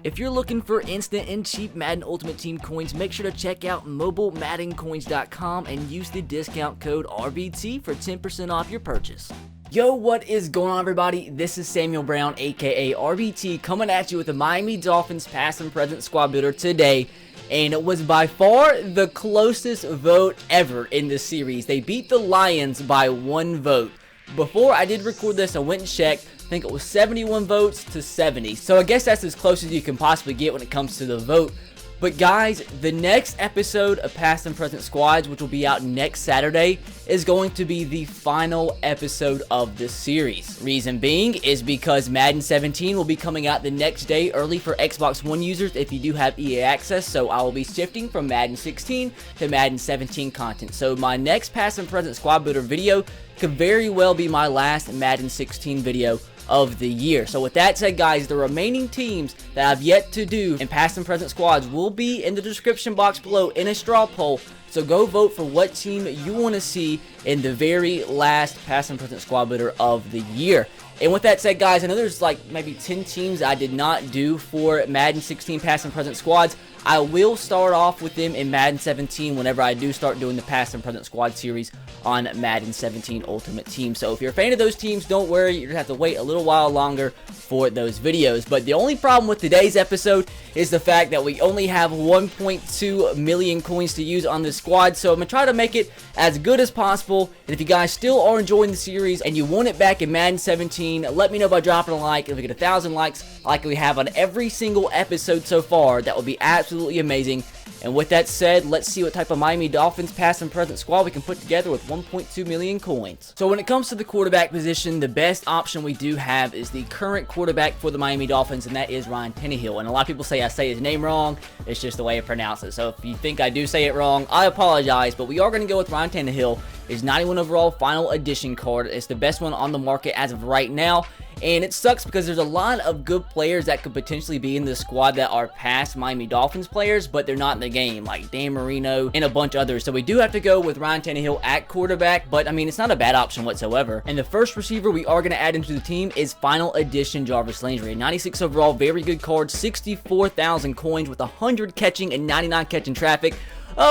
If you're looking for instant and cheap Madden Ultimate Team coins, make sure to check out mobilemaddencoins.com and use the discount code RBT for 10% off your purchase. Yo, what is going on, everybody? This is Samuel Brown, aka RBT, coming at you with the Miami Dolphins past and present squad builder today. And it was by far the closest vote ever in this series. They beat the Lions by 1 vote. Before I did record this, I went and checked. I think it was 71 votes to 70. So I guess that's as close as you can possibly get when it comes to the vote. But guys, the next episode of Past and Present Squads, which will be out next Saturday, is going to be the final episode of this series. Reason being is because Madden 17 will be coming out the next day early for Xbox One users if you do have EA access, so I will be shifting from Madden 16 to Madden 17 content. So my next Past and Present Squad Builder video could very well be my last Madden 16 video of the year. So with that said, guys, the remaining teams that I've yet to do in past and present squads will be in the description box below in a straw poll. So go vote for what team you want to see in the very last past and present squad builder of the year. And with that said, guys, I know there's like maybe 10 teams I did not do for Madden 16 past and present squads. I will start off with them in Madden 17 whenever I do start doing the past and present squad series on Madden 17 Ultimate Team. So if you're a fan of those teams, don't worry, you're going to have to wait a little while longer for those videos. But the only problem with today's episode is the fact that we only have 1.2 million coins to use on this squad. So I'm going to try to make it as good as possible. And if you guys still are enjoying the series and you want it back in Madden 17, let me know by dropping a like. If we get 1,000 likes like we have on every single episode so far, that would be absolutely amazing. And with that said, let's see what type of Miami Dolphins past and present squad we can put together with 1.2 million coins. So when it comes to the quarterback position, the best option we do have is the current quarterback for the Miami Dolphins, and that is Ryan Tannehill. And a lot of people say I say his name wrong. It's just the way I pronounce it. So if you think I do say it wrong, I apologize. But we are going to go with Ryan Tannehill. His 91 overall final edition card. It's the best one on the market as of right now. And it sucks because there's a lot of good players that could potentially be in the squad that are past Miami Dolphins players, but they're not in the game, like Dan Marino and a bunch of others. So we do have to go with Ryan Tannehill at quarterback, but I mean, it's not a bad option whatsoever. And the first receiver we are going to add into the team is final edition Jarvis Landry. 96 overall, very good card, 64,000 coins with 100 catching and 99 catching traffic.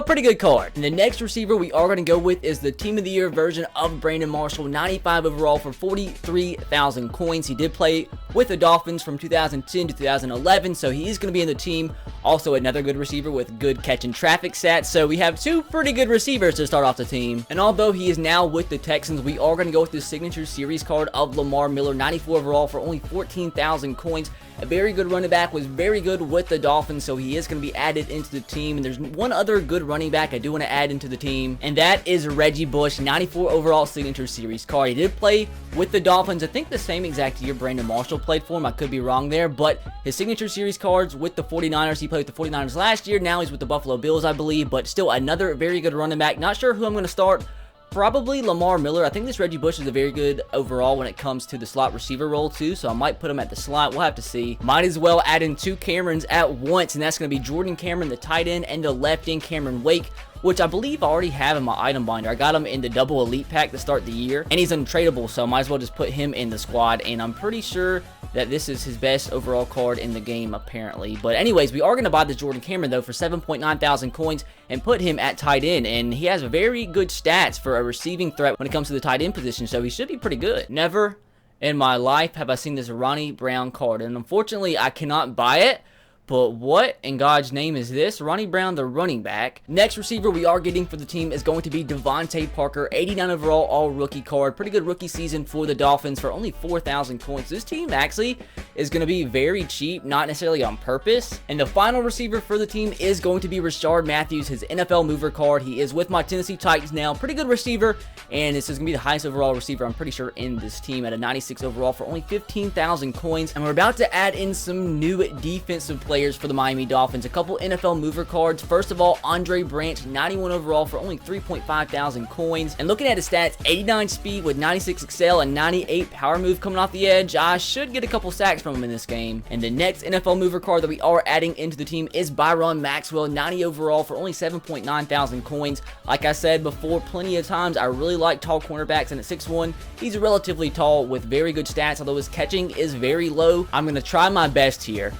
Pretty good card. And the next receiver we are going to go with is the Team of the Year version of Brandon Marshall, 95 overall for 43,000 coins. He did play with the Dolphins from 2010 to 2011, so he is going to be in the team. Also, another good receiver with good catch and traffic stats. So we have 2 pretty good receivers to start off the team. And although he is now with the Texans, we are going to go with the signature series card of Lamar Miller, 94 overall for only 14,000 coins. A very good running back, was very good with the Dolphins, so he is going to be added into the team. And there's one other good running back I do want to add into the team, and that is Reggie Bush, 94 overall signature series card. He did play with the Dolphins, I think the same exact year Brandon Marshall played for him. I could be wrong there, but his signature series cards with the 49ers, he played with the 49ers last year. Now he's with the Buffalo Bills, I believe, but still another very good running back. Not sure who I'm going to start. Probably Lamar Miller. I think this Reggie Bush is a very good overall when it comes to the slot receiver role too, so I might put him at the slot. We'll have to see. Might as well add in 2 Camerons at once, and that's going to be Jordan Cameron, the tight end, and the left end Cameron Wake, which I believe I already have in my item binder. I got him in the double elite pack to start the year, and he's untradeable, so I might as well just put him in the squad. And I'm pretty sure that this is his best overall card in the game, apparently. But anyways, we are going to buy this Jordan Cameron, though, for 7.9 thousand coins and put him at tight end. And he has very good stats for a receiving threat when it comes to the tight end position, so he should be pretty good. Never in my life have I seen this Ronnie Brown card, and unfortunately, I cannot buy it. But what in God's name is this? Ronnie Brown, the running back. Next receiver we are getting for the team is going to be Devontae Parker, 89 overall all-rookie card. Pretty good rookie season for the Dolphins for only 4,000 coins. This team actually is going to be very cheap, not necessarily on purpose. And the final receiver for the team is going to be Rashard Matthews, his NFL mover card. He is with my Tennessee Titans now. Pretty good receiver, and this is going to be the highest overall receiver, I'm pretty sure, in this team at a 96 overall for only 15,000 coins. And we're about to add in some new defensive players for the Miami Dolphins. A couple NFL mover cards. First of all, Andre Branch, 91 overall for only 3.5 thousand coins. And looking at his stats, 89 speed with 96 excel and 98 power move coming off the edge. I should get a couple sacks from him in this game. And the next NFL mover card that we are adding into the team is Byron Maxwell, 90 overall for only 7.9 thousand coins. Like I said before plenty of times, I really like tall cornerbacks, and at 6'1", he's relatively tall with very good stats, although his catching is very low. I'm going to try my best here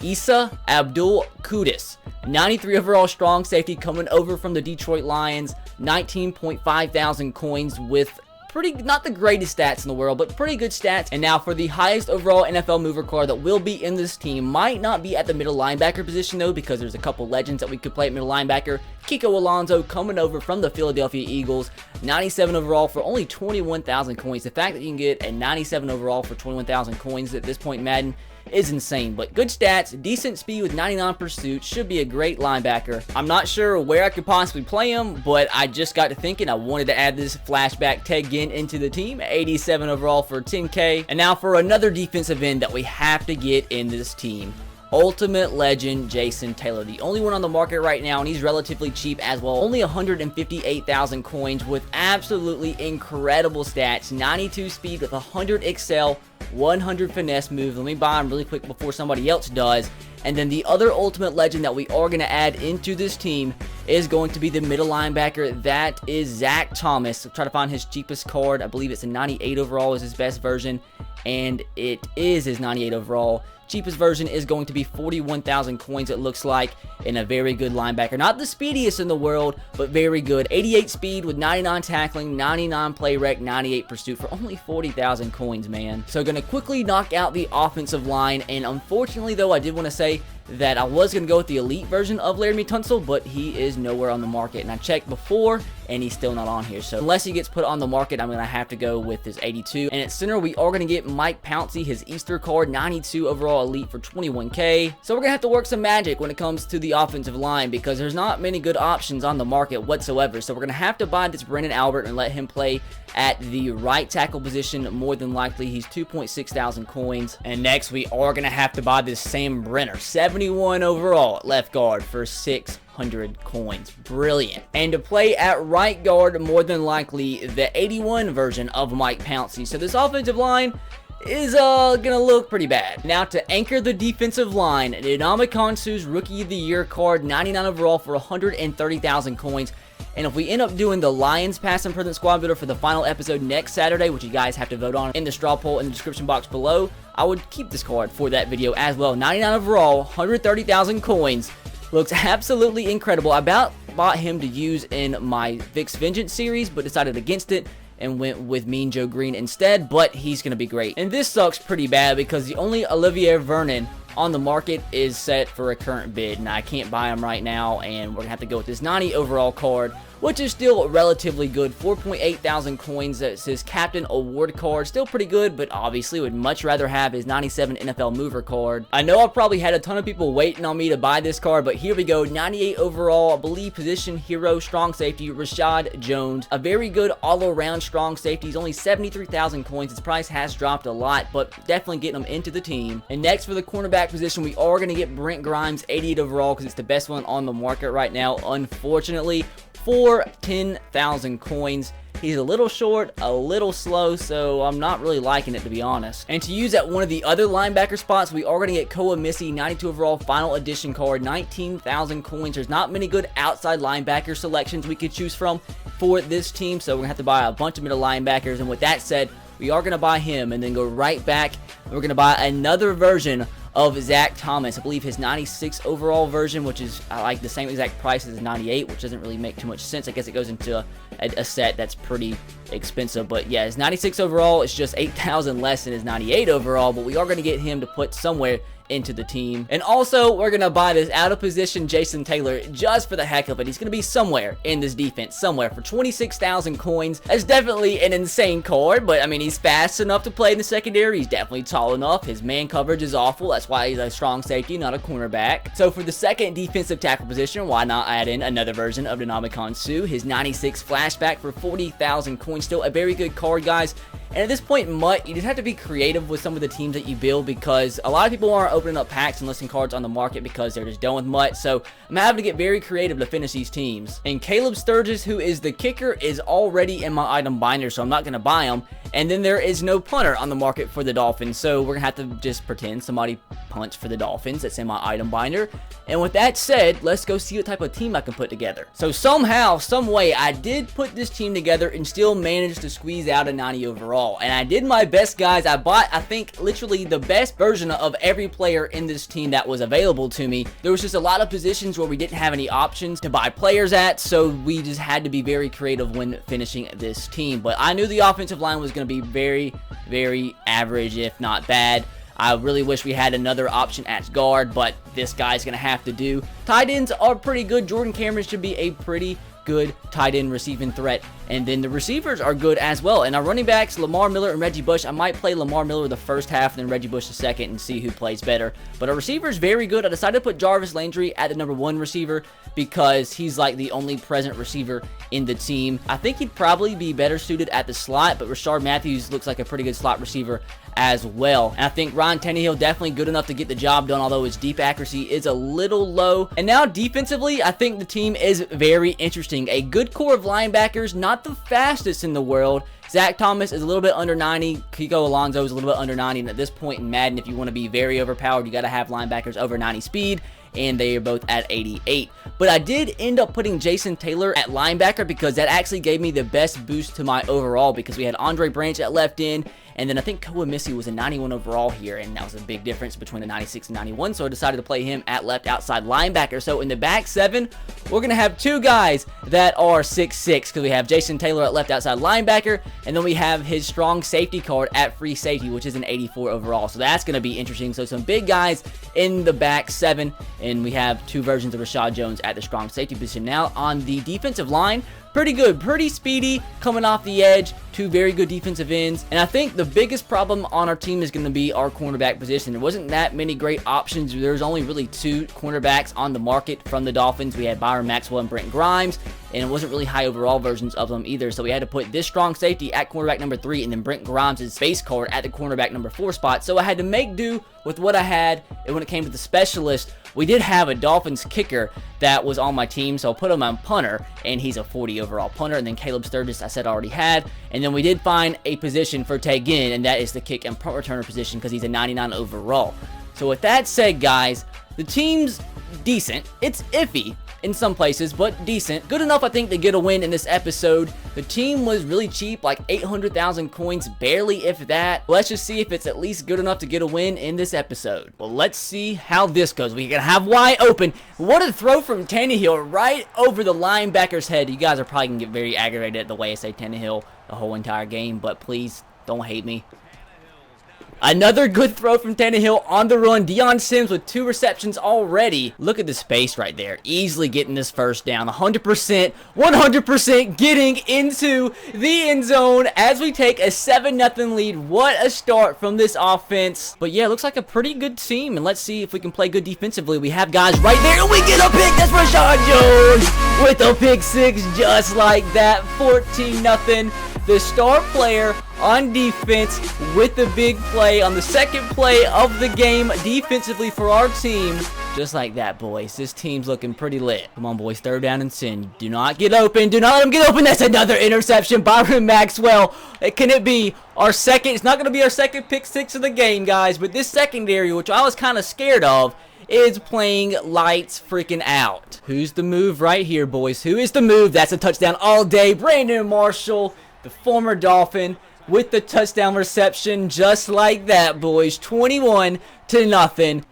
Issa Abdul Qudus, 93 overall strong safety coming over from the Detroit Lions, 19.5 thousand coins with not the greatest stats in the world, but pretty good stats. And now for the highest overall NFL mover card that will be in this team, might not be at the middle linebacker position though, because there's a couple legends that we could play at middle linebacker. Kiko Alonso coming over from the Philadelphia Eagles, 97 overall for only 21,000 coins. The fact that you can get a 97 overall for 21,000 coins at this point in Madden is insane, but good stats, decent speed with 99 pursuit, should be a great linebacker. I'm not sure where I could possibly play him, but I just got to thinking I wanted to add this flashback Ted Ginn into the team, 87 overall for 10K. And now for another defensive end that we have to get in this team. Ultimate legend Jason Taylor, the only one on the market right now, and he's relatively cheap as well. Only 158,000 coins with absolutely incredible stats. 92 speed with 100 excel, 100 finesse move. Let me buy him really quick before somebody else does. And then the other ultimate legend that we are going to add into this team is going to be the middle linebacker. That is Zach Thomas. I'll try to find his cheapest card. I believe it's a 98 overall is his best version, and it is his 98 overall. Cheapest version is going to be 41,000 coins, it looks like, in a very good linebacker. Not the speediest in the world, but very good. 88 speed with 99 tackling, 99 play rec, 98 pursuit for only 40,000 coins, man. So going to quickly knock out the offensive line, and unfortunately, though, I did want to say that I was going to go with the elite version of Laramie Tunsil, but he is nowhere on the market. And I checked before, and he's still not on here. So unless he gets put on the market, I'm going to have to go with his 82. And at center, we are going to get Mike Pouncey, his Easter card, 92 overall elite for 21K. So we're going to have to work some magic when it comes to the offensive line, because there's not many good options on the market whatsoever. So we're going to have to buy this Brendan Albert and let him play at the right tackle position. More than likely, he's 2.6 thousand coins. And next, we are going to have to buy this Sam Brenner, 71 overall at left guard for 600 coins. Brilliant. And to play at right guard, more than likely the 81 version of Mike Pouncey. So this offensive line is gonna look pretty bad. Now to anchor the defensive line, Ndamukong Suh's Rookie of the Year card, 99 overall for 130,000 coins. And if we end up doing the Lions Pass and Present Squad Builder for the final episode next Saturday, which you guys have to vote on in the straw poll in the description box below, I would keep this card for that video as well. 99 overall, 130,000 coins. Looks absolutely incredible. I bought him to use in my Vic's Vengeance series, but decided against it and went with Mean Joe Green instead, but he's going to be great. And this sucks pretty bad because the only Olivier Vernon on the market is set for a current bid, and I can't buy him right now, and we're going to have to go with this 90 overall card, which is still relatively good. 4.8 thousand coins. That's his Captain Award card. Still pretty good, but obviously would much rather have his 97 NFL Mover card. I know I probably had a ton of people waiting on me to buy this card, but here we go. 98 overall, I believe position hero, strong safety, Rashad Jones. A very good all-around strong safety. He's only 73,000 coins. His price has dropped a lot, but definitely getting him into the team. And next for the cornerback position, we are going to get Brent Grimes, 88 overall, because it's the best one on the market right now, unfortunately, for 10,000 coins. He's a little short, a little slow, so I'm not really liking it, to be honest. And to use at one of the other linebacker spots, we are going to get Koa Missy, 92 overall final edition card, 19,000 coins. There's not many good outside linebacker selections we could choose from for this team, so we're going to have to buy a bunch of middle linebackers. And with that said, we are going to buy him and then go right back. We're going to buy another version of Zach Thomas. I believe his 96 overall version, which is like the same exact price as 98, which doesn't really make too much sense. I guess it goes into a set that's pretty expensive, but yeah, his 96 overall is just 8,000 less than his 98 overall, but we are going to get him to put somewhere into the team. And also, we're going to buy this out of position Jason Taylor just for the heck of it. He's going to be somewhere in this defense, somewhere, for 26,000 coins. That's definitely an insane card, but I mean, he's fast enough to play in the secondary. He's definitely tall enough. His man coverage is awful. That's why he's a strong safety, not a cornerback. So for the second defensive tackle position, why not add in another version of Ndamukong Suh? His 96 flashback for 40,000 coins. Still a very good card, guys. And at this point, Mutt, you just have to be creative with some of the teams that you build, because a lot of people aren't opening up packs and listing cards on the market because they're just done with Mutt. So I'm having to get very creative to finish these teams. And Caleb Sturgis, who is the kicker, is already in my item binder, so I'm not going to buy him. And then there is no punter on the market for the Dolphins, so we're going to have to just pretend somebody punts for the Dolphins. That's in my item binder. And with that said, let's go see what type of team I can put together. So somehow, some way, I did put this team together and still managed to squeeze out a 90 overall. And I did my best, guys. I bought, I think, literally the best version of every player in this team that was available to me. There was just a lot of positions where we didn't have any options to buy players at, so we just had to be very creative when finishing this team. But I knew the offensive line was going to be very, very average, if not bad. I really wish we had another option at guard, but this guy's going to have to do. Tight ends are pretty good. Jordan Cameron should be a pretty good tight end receiving threat, and then the receivers are good as well. And our running backs, Lamar Miller and Reggie Bush, I might play Lamar Miller the first half and then Reggie Bush the second and see who plays better. But our receivers very good. I decided to put Jarvis Landry at the number 1 receiver because he's like the only present receiver in the team. I think he'd probably be better suited at the slot, but Rashard Matthews looks like a pretty good slot receiver as well. And I think Ryan Tannehill definitely good enough to get the job done, although his deep accuracy is a little low. And now defensively, I think the team is very interesting. A good core of linebackers, not the fastest in the world. Zach Thomas is a little bit under 90. Kiko Alonso is a little bit under 90. And at this point in Madden, if you want to be very overpowered, you got to have linebackers over 90 speed. And they are both at 88. But I did end up putting Jason Taylor at linebacker because that actually gave me the best boost to my overall, because we had Andre Branch at left end, and then I think Koa Missy was a 91 overall here, and that was a big difference between the 96 and 91, so I decided to play him at left outside linebacker. So in the back 7, we're going to have 2 guys that are 6'6", because we have Jason Taylor at left outside linebacker, and then we have his strong safety card at free safety, which is an 84 overall. So that's going to be interesting. So some big guys in the back 7, and we have 2 versions of Rashad Jones at the strong safety position. Now on the defensive line, pretty good, pretty speedy, coming off the edge, 2 very good defensive ends. And I think the biggest problem on our team is going to be our cornerback position. There wasn't that many great options. There's only really 2 cornerbacks on the market from the Dolphins. We had Byron Maxwell and Brent Grimes, and it wasn't really high overall versions of them either. So we had to put this strong safety at cornerback number 3, and then Brent Grimes' base card at the cornerback number 4 spot. So I had to make do with what I had. And when it came to the specialist, we did have a Dolphins kicker that was on my team, so I'll put him on punter, and he's a 40 overall punter. And then Caleb Sturgis, I said I already had. And then we did find a position for Tay Ginn, and that is the kick and punt returner position, because he's a 99 overall. So with that said, guys, the team's decent. It's iffy in some places, but decent. Good enough, I think, to get a win in this episode. The team was really cheap, like 800,000 coins, barely if that. Let's just see if it's at least good enough to get a win in this episode. Well, let's see how this goes. We're going to have wide open. What a throw from Tannehill right over the linebacker's head. You guys are probably going to get very aggravated at the way I say Tannehill the whole entire game, but please don't hate me. Another good throw from Tannehill on the run. Deion Sims with 2 receptions already. Look at the space right there. Easily getting this first down. 100% getting into the end zone as we take a 7-0 lead. What a start from this offense. But yeah, looks like a pretty good team. And let's see if we can play good defensively. We have guys right there. And we get a pick. That's Rashad Jones with a pick 6 just like that. 14-0. The star player on defense with the big play on the second play of the game defensively for our team. Just like that, boys. This team's looking pretty lit. Come on, boys. 3rd down and 10. Do not get open. Do not let him get open. That's another interception. Byron Maxwell. Can it be our second? It's not going to be our second pick 6 of the game, guys. But this secondary, which I was kind of scared of, is playing lights freaking out. Who's the move right here, boys? Who is the move? That's a touchdown all day. Brandon Marshall, the former Dolphin, with the touchdown reception just like that, boys. 21-0.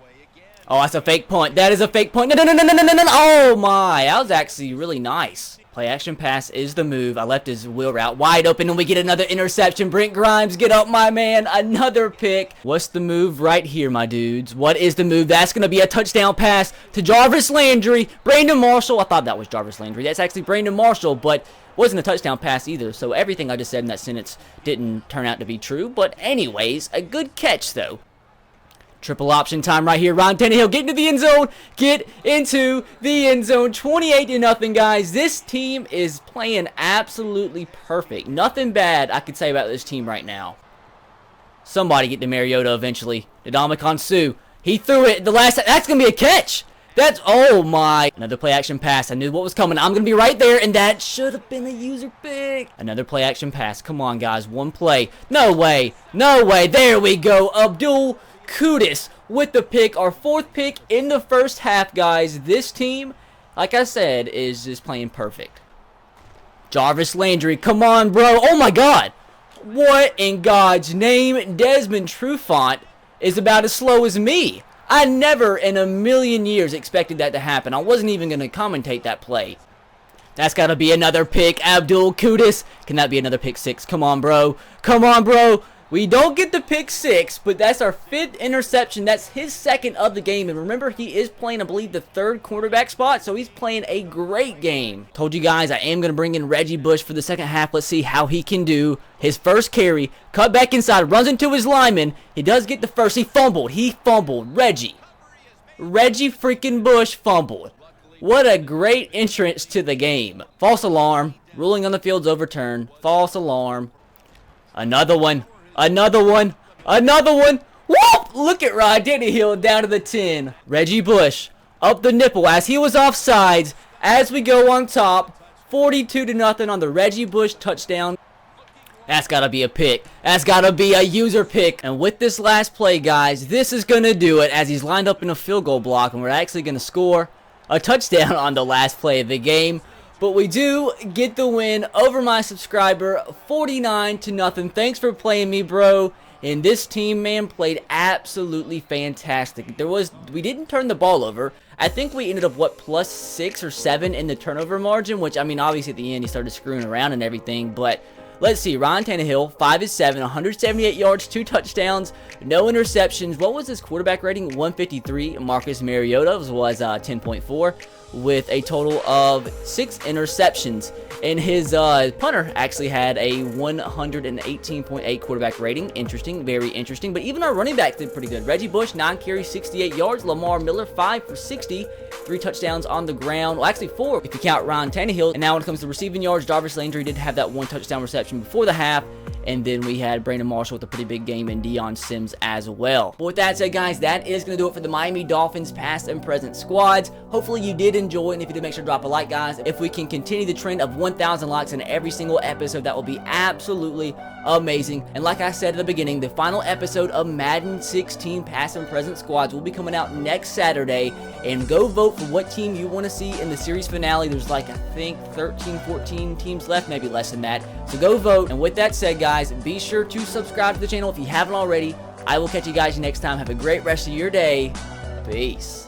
Oh, that's a fake punt. That is a fake punt. No. Oh, my. That was actually really nice. Play action pass is the move. I left his wheel route wide open, and we get another interception. Brent Grimes, get up, my man. Another pick. What's the move right here, my dudes? What is the move? That's going to be a touchdown pass to Jarvis Landry. Brandon Marshall. I thought that was Jarvis Landry. That's actually Brandon Marshall, but wasn't a touchdown pass either, so everything I just said in that sentence didn't turn out to be true. But anyways, a good catch, though. Triple option time right here. Ryan Tannehill, get into the end zone. Get into the end zone. 28-0, guys. This team is playing absolutely perfect. Nothing bad I could say about this team right now. Somebody get to Mariota eventually. Ndamukong Suh. He threw it the last time. That's going to be a catch. That's, oh my. Another play action pass. I knew what was coming. I'm going to be right there, and that should have been a user pick. Another play action pass. Come on, guys. One play. No way. No way. There we go. Abdul Kudus with the pick. Our 4th pick in the first half, guys. This team, like I said, is just playing perfect. Jarvis Landry. Come on, bro. Oh, my God. What in God's name? Desmond Trufant is about as slow as me. I never in a million years expected that to happen. I wasn't even going to commentate that play. That's got to be another pick. Abdul Kudus. Can that be another pick 6? Come on, bro. Come on, bro. We don't get the pick 6, but that's our 5th interception. That's his 2nd of the game. And remember, he is playing, I believe, the 3rd quarterback spot, so he's playing a great game. Told you guys I am going to bring in Reggie Bush for the second half. Let's see how he can do. His first carry, cut back inside, runs into his lineman. He does get the first. He fumbled. Reggie freaking Bush fumbled. What a great entrance to the game. False alarm. Ruling on the field's overturned. False alarm. Another one. Another one. Another one. Whoop! Look at Rod Hill down to the 10. Reggie Bush up the nipple as he was offsides. As we go on top, 42-0 on the Reggie Bush touchdown. That's got to be a pick. That's got to be a user pick. And with this last play, guys, this is going to do it as he's lined up in a field goal block. And we're actually going to score a touchdown on the last play of the game. But we do get the win over my subscriber, 49-0. Thanks for playing me, bro. And this team, man, played absolutely fantastic. We didn't turn the ball over. I think we ended up, what, plus 6 or 7 in the turnover margin, which, I mean, obviously at the end he started screwing around and everything. But let's see, Ryan Tannehill, 5-7, 178 yards, 2 touchdowns, no interceptions. What was his quarterback rating? 153. Marcus Mariota was 10.4 with a total of 6 interceptions. And his punter actually had a 118.8 quarterback rating. Interesting, very interesting. But even our running backs did pretty good. Reggie Bush, 9 carries, 68 yards. Lamar Miller, 5 for 60. 3 touchdowns on the ground. Well, actually 4 if you count Ryan Tannehill. And now when it comes to receiving yards, Jarvis Landry did have that 1 touchdown reception before the half. And then we had Brandon Marshall with a pretty big game and Deion Sims as well. But with that said, guys, that is going to do it for the Miami Dolphins past and present squads. Hopefully you did enjoy it, and if you did, make sure to drop a like, guys. If we can continue the trend of 1,000 likes in every single episode, that will be absolutely amazing. And like I said at the beginning, the final episode of Madden 16 past and present squads will be coming out next Saturday. And go vote for what team you want to see in the series finale. There's like, I think, 13, 14 teams left, maybe less than that. So go vote. And with that said, guys, be sure to subscribe to the channel if you haven't already. I will catch you guys next time. Have a great rest of your day. Peace.